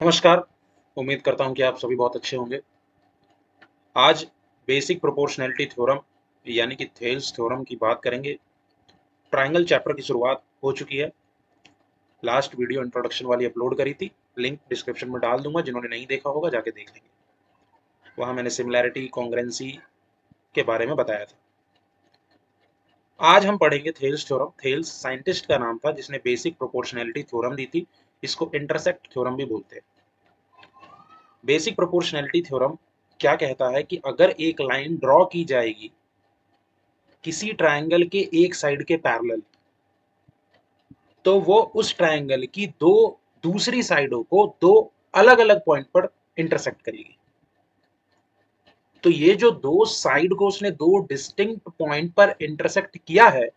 नमस्कार। उम्मीद करता हूँ कि आप सभी बहुत अच्छे होंगे। आज बेसिक प्रोपोर्शनैलिटी थ्योरम यानी कि थेल्स थ्योरम की बात करेंगे। ट्रायंगल चैप्टर की शुरुआत हो चुकी है। लास्ट वीडियो इंट्रोडक्शन वाली अपलोड करी थी, लिंक डिस्क्रिप्शन में डाल दूंगा, जिन्होंने नहीं देखा होगा जाके देख लेंगे। वहाँ मैंने सिमिलैरिटी कॉन्ग्रुएंसी के बारे में बताया था। आज हम पढ़ेंगे थेल्स थ्योरम। थेल्स साइंटिस्ट का नाम था जिसने बेसिक प्रोपोर्शनैलिटी थ्योरम दी थी। इसको इंटरसेक्ट थ्योरम भी बोलते हैं। बेसिक प्रोपोर्शनैलिटी थ्योरम क्या कहता है कि अगर एक लाइन ड्रॉ की जाएगी किसी ट्रायंगल के एक साइड के पैरेलल, तो वो उस ट्रायंगल की दो दूसरी साइडों को दो अलग अलग पॉइंट पर इंटरसेक्ट करेगी। तो ये जो दो साइड को उसने दो डिस्टिंक्ट पॉइंट पर इंटरसेक्ट किया है,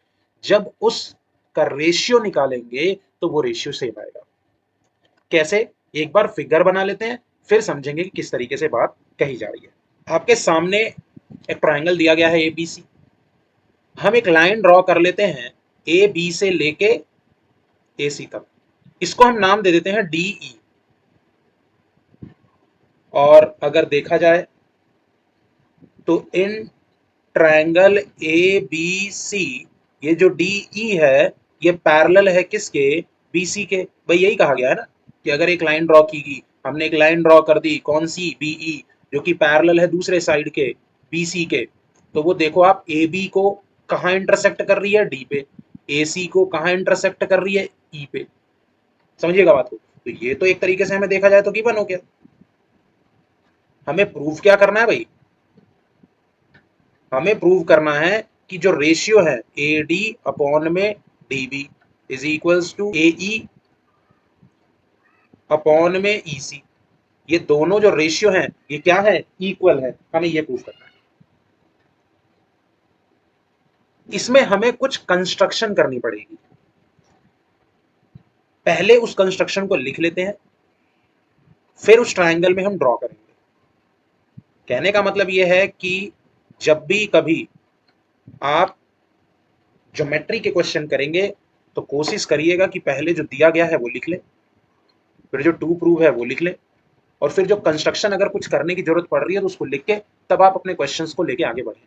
जब उसका रेशियो निकालेंगे तो वो रेशियो सेम आएगा। कैसे? एक बार फिगर बना लेते हैं, फिर समझेंगे कि किस तरीके से बात कही जा रही है। आपके सामने एक ट्रायंगल दिया गया है एबीसी। हम एक लाइन ड्रॉ कर लेते हैं ए बी से लेके ए सी तक। इसको हम नाम दे देते हैं डीई। और अगर देखा जाए तो in triangle A B C, ये जो डीई है ये पैरेलल है किसके? बीसी के। भाई यही कहा गया है ना कि अगर एक लाइन ड्रॉ की गई, हमने एक लाइन ड्रॉ कर दी, कौन सी? बीई, जो कि पैरेलल है दूसरे साइड के बीसी के। तो वो देखो आप, ए बी को कहाँ इंटरसेक्ट कर रही है? डी पे। ए सी को कहाँ इंटरसेक्ट कर रही है? ई पे। समझिएगा बात को। तो ये तो एक तरीके से हमें देखा जाए तो गिवन हो गया। हमें प्रूव क्या करना है भाई? हमें प्रूव करना है कि जो रेशियो है ए डी अपॉन में D B is equals to A E upon में ई सी। ये दोनों जो रेशियो है ये क्या है? इक्वल है। हमें ये प्रूव करना है। इसमें हमें कुछ कंस्ट्रक्शन करनी पड़ेगी। पहले उस कंस्ट्रक्शन को लिख लेते हैं, फिर उस ट्रायंगल में हम ड्रॉ करेंगे। कहने का मतलब यह है कि जब भी कभी आप ज्योमेट्री के क्वेश्चन करेंगे तो कोशिश करिएगा कि पहले जो दिया गया है वो लिख ले, फिर जो टू प्रूव है वो लिख ले, और फिर जो कंस्ट्रक्शन अगर कुछ करने की जरूरत पड़ रही है तो उसको लिख के तब आप अपने क्वेश्चंस को लेके आगे बढ़ें।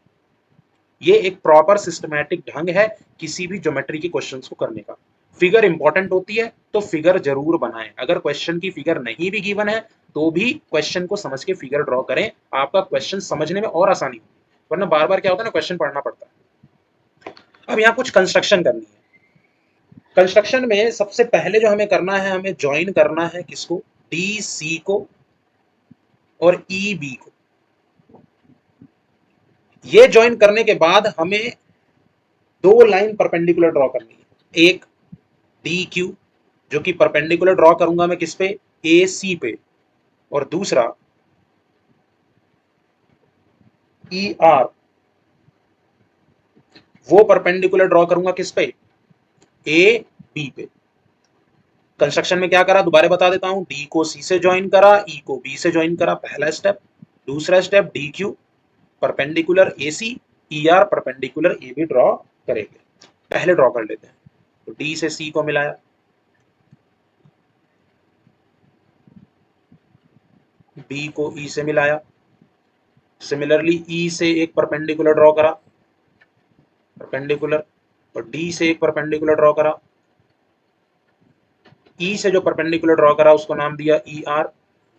ये एक प्रॉपर सिस्टमैटिक ढंग है किसी भी ज्योमेट्री के क्वेश्चंस को करने का। फिगर इंपॉर्टेंट होती है तो फिगर जरूर बनाएं। अगर क्वेश्चन की फिगर नहीं भी गिवन है तो भी क्वेश्चन को समझ के फिगर ड्रॉ करें, आपका क्वेश्चन समझने में और आसानी होगी। वरना बार बार क्या होता है ना, क्वेश्चन पढ़ना पड़ता है। अब यहाँ कुछ कंस्ट्रक्शन करनी है। कंस्ट्रक्शन में सबसे पहले जो हमें करना है, हमें ज्वाइन करना है किसको? डी सी को और ई बी को। ये ज्वाइन करने के बाद हमें दो लाइन परपेंडिकुलर ड्रॉ करनी है। एक डी क्यू, जो कि परपेंडिकुलर ड्रॉ करूंगा मैं किस पे? ए सी पे। और दूसरा ई आर, वो परपेंडिकुलर ड्रॉ करूंगा किस पे? ए बी पे। कंस्ट्रक्शन में क्या करा दोबारा बता देता हूं। डी को सी से ज्वाइन करा, ई को बी से ज्वाइन करा, पहला स्टेप। दूसरा step D Q perpendicular A C, E R perpendicular A B draw करेंगे। पहले ड्रॉ कर लेते हैं। तो डी से सी को मिलाया, बी को ई से मिलाया, सिमिलरली ई से एक परपेंडिकुलर ड्रॉ करा, परपेंडिकुलर, और डी से एक परपेंडिकुलर ड्रॉ करा। ई से जो परपेंडिकुलर ड्रॉ करा उसको नाम दिया ई आर,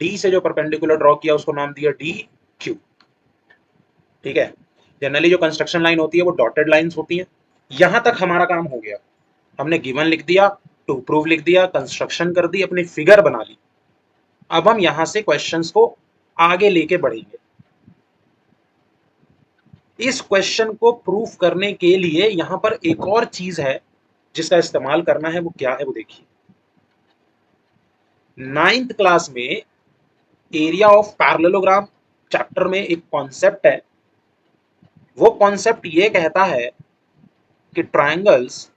डी से जो परपेंडिकुलर ड्रॉ किया उसको नाम दिया डी क्यू। ठीक है। जनरली जो कंस्ट्रक्शन लाइन होती है वो डॉटेड लाइंस होती है। यहां तक हमारा काम हो गया। हमने गिवन लिख दिया, टू प्रूव लिख दिया, कंस्ट्रक्शन कर दी, अपनी फिगर बना ली। अब हम यहां से क्वेश्चंस को आगे लेके बढ़ेंगे। इस क्वेश्चन को प्रूफ करने के लिए यहां पर एक और चीज है जिसका इस्तेमाल करना है। वो क्या है वो देखिए। नाइन्थ क्लास में एरिया ऑफ पैरेललोग्राम चैप्टर में एक कॉन्सेप्ट है। वो कॉन्सेप्ट ये कहता है कि triangles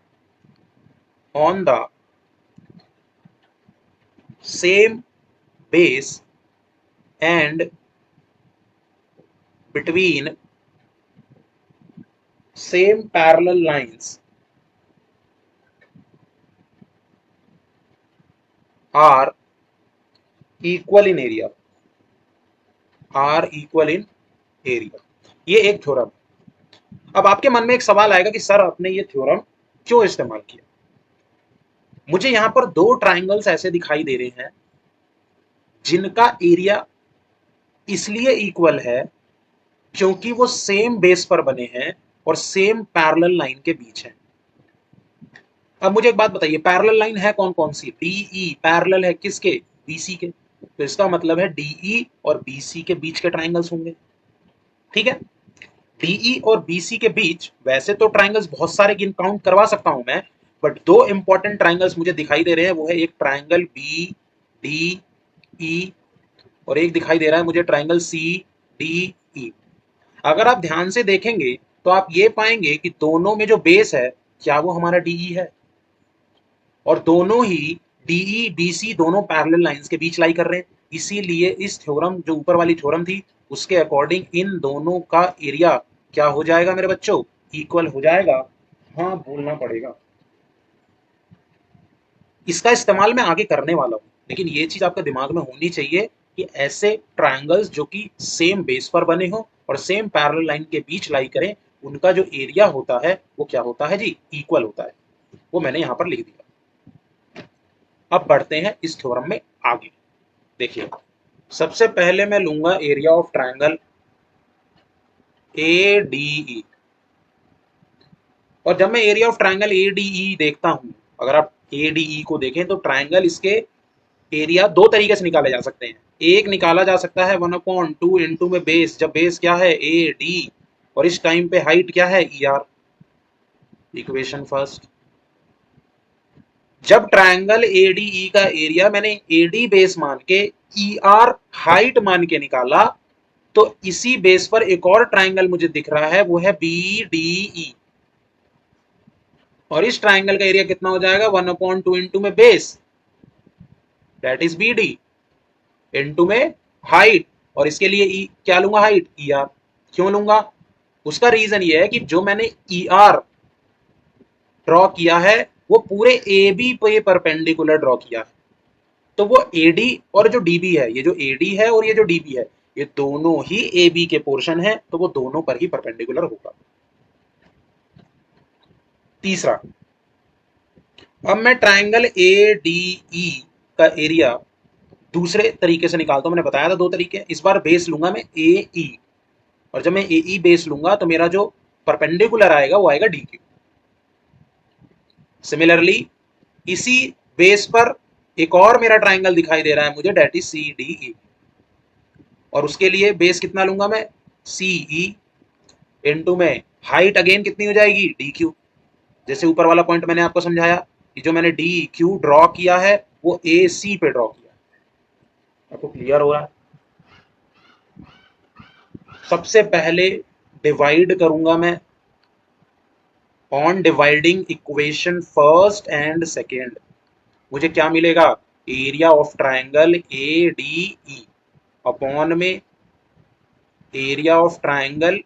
on the same base and between same parallel lines are equal in area, are equal in area, ये एक थ्योरम। अब आपके मन में एक सवाल आएगा कि सर आपने ये थ्योरम क्यों इस्तेमाल किया। मुझे यहां पर दो ट्राइंगल्स ऐसे दिखाई दे रहे हैं जिनका एरिया इसलिए इक्वल है क्योंकि वो सेम बेस पर बने हैं और सेम पैरेलल लाइन के बीच हैं। अब मुझे एक बात बताइए, पैरेलल लाइन है कौन कौन सी? डीई पैरेलल है किसके? बीसी के। तो इसका मतलब है डीई और बीसी के बीच के ट्राइंगल्स होंगे। ठीक है, डीई और बीसी के बीच वैसे तो ट्राइंगल्स बहुत सारे काउंट करवा सकता हूं मैं, बट दो इंपॉर्टेंट ट्राइंगल्स मुझे दिखाई दे रहे हैं। वो है एक ट्राइंगल बी डी ई और एक दिखाई दे रहा है मुझे ट्राइंगल सी डी ई। अगर आप ध्यान से देखेंगे तो आप ये पाएंगे कि दोनों में जो बेस है क्या वो हमारा डीई है, और दोनों ही डीई बीसी दोनों पैरेलल लाइंस के बीच लाई कर रहे हैं। इसीलिए इस थ्योरम, जो ऊपर वाली थ्योरम थी, उसके अकॉर्डिंग इन दोनों का एरिया क्या हो जाएगा मेरे बच्चों? इक्वल हो जाएगा। हाँ बोलना पड़ेगा। इसका इस्तेमाल मैं आगे करने वाला हूं, लेकिन ये चीज आपके दिमाग में होनी चाहिए कि ऐसे ट्रायंगल्स जो कि सेम बेस पर बने हो और सेम पैरेलल लाइन के बीच लाई करें, उनका जो एरिया होता है वो क्या होता है जी? इक्वल होता है। वो मैंने यहां पर लिख दिया। अब बढ़ते हैं इस थ्योरम में आगे। देखिए, सबसे पहले मैं लूंगा area of triangle A D E. और जब मैं area of triangle A D E देखता हूं, अगर आप ए डी ई को देखें तो ट्रायंगल, इसके एरिया दो तरीके से निकाले जा सकते हैं। एक निकाला जा सकता है 1/2 इंटू में बेस, जब बेस क्या है? ए डी, और इस टाइम पे हाइट क्या है? E R. इक्वेशन फर्स्ट, जब ट्रायंगल एडीई का एरिया मैंने एडी बेस मान के ई आर हाइट मान के निकाला, तो इसी बेस पर एक और ट्रायंगल मुझे दिख रहा है, वो है बी डी ई। और इस ट्रायंगल का एरिया कितना हो जाएगा? 1/2 इंटू में base, that is B D, into में हाइट, और इसके लिए क्या लूंगा? Height E R. क्यों लूंगा? उसका रीजन ये है कि जो मैंने ई आर ड्रॉ किया है वो पूरे ए बी पे परपेंडिकुलर ड्रॉ किया है। तो वो AD और जो DB है, ये जो AD है और ये जो DB है, ये दोनों ही AB के पोर्शन है, तो वो दोनों पर ही परपेंडिकुलर होगा। तीसरा, अब मैं ट्राइंगल ADE का एरिया दूसरे तरीके से निकालता हूं। मैंने बताया था दो तरीके। इस बार बेस लूंगा मैं AE, और जब मैं AE बेस लूंगा तो मेरा जो परपेंडिकुलर आएगा वो आएगा DQ। सिमिलरली इसी बेस पर एक और मेरा ट्राइंगल दिखाई दे रहा है मुझे, डेट इज CDE, और उसके लिए बेस कितना लूंगा मैं? CE, इनटू में हाइट अगेन कितनी हो जाएगी? DQ। जैसे ऊपर वाला पॉइंट मैंने आपको समझाया कि जो मैंने DQ ड्रॉ किया है वो AC पे ड्रॉ किया। आपको क्लियर हो रहा है? सबसे पहले डिवाइड करूंगा मैं on dividing equation first and second. मुझे क्या मिलेगा? Area of triangle ADE upon में एरिया ऑफ ट्राइंगल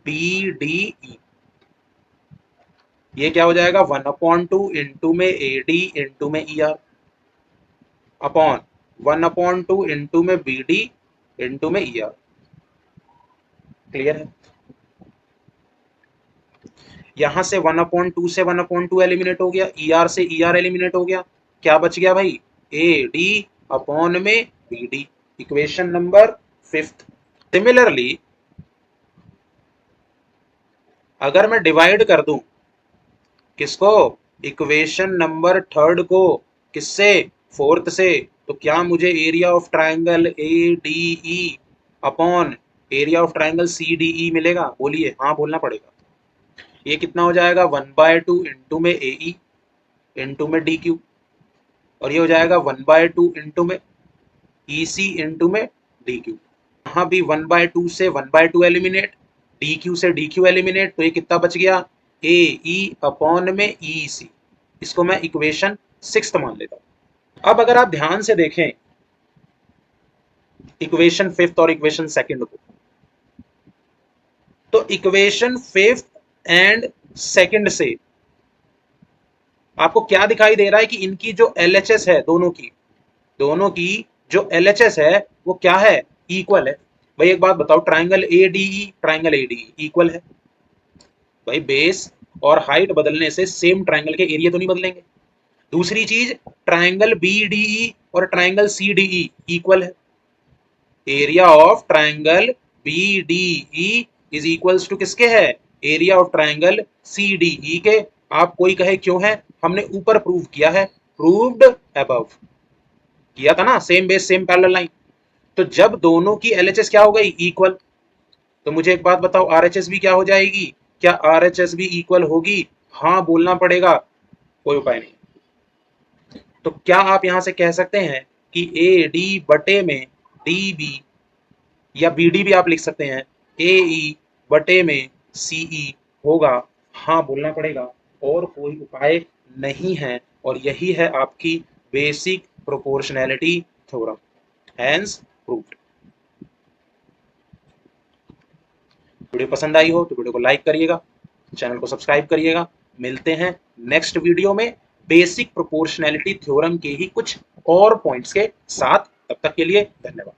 BDE। ये क्या हो जाएगा? 1/2 इंटू में AD इंटू में ER अपॉन 1/2 इंटू में BD इंटू में ER। क्लियर है? यहां से 1/2 से 1/2 एलिमिनेट हो गया, ER से ER एलिमिनेट हो गया। क्या बच गया भाई? AD अपॉन में BD। Equation number fifth. Similarly अगर मैं डिवाइड कर दूं किसको? इक्वेशन नंबर थर्ड को। किससे? फोर्थ से। तो क्या मुझे area of triangle ADE upon area of triangle CDE मिलेगा? बोलिए, हाँ बोलना पड़ेगा। ये कितना हो जाएगा? 1/2 इंटू में AE इंटू में DQ, और ये हो जाएगा 1/2 इंटू में EC इंटू में DQ। यहाँ भी 1/2 से 1/2 एलिमिनेट, DQ से DQ एलिमिनेट, तो ये कितना बच गया? AE अपॉन में EC। इसको मैं इक्वेशन सिक्स्थ मान लेता हूं। अब अगर आप ध्यान से देखें इक्वेशन फिफ्थ और इक्वेशन सेकंड को, तो इक्वेशन फिफ्थ एंड सेकंड से आपको क्या दिखाई दे रहा है कि इनकी जो LHS है दोनों की जो LHS है वो क्या है, इक्वल है। भाई एक बात बताओ, ट्राइंगल ADE इक्वल है। भाई बेस और हाइट बदलने से सेम ट्राइंगल के एरिया तो नहीं बदलेंगे। दूसरी चीज, ट्राइंगल BDE और ट्राइंगल CDE इक्वल है। Area of triangle BDE is equals to किसके है, एरिया ऑफ ट्राइंगल CDE के। आप कोई कहे क्यों है, हमने ऊपर प्रूव किया है, प्रूव्ड अबव किया था ना, same base same parallel line. तो जब दोनों की LHS क्या हो गई, इक्वल, तो मुझे एक बात बताओ, RHS भी क्या हो जाएगी, क्या RHS भी इक्वल होगी, हाँ बोलना पड़ेगा, कोई उपाय नहीं। तो क्या आप यहां से कह सकते हैं कि AD बटे में DB, या BD भी आप लिख सकते हैं, AE बटे में CE होगा, हाँ बोलना पड़ेगा, और कोई उपाय नहीं है। और यही है आपकी basic proportionality theorem, hence proved. Video पसंद आई हो तो वीडियो को लाइक करिएगा, चैनल को सब्सक्राइब करिएगा। मिलते हैं नेक्स्ट वीडियो में बेसिक प्रोपोर्शनैलिटी थ्योरम के ही कुछ और पॉइंट्स के साथ। तब तक के लिए धन्यवाद।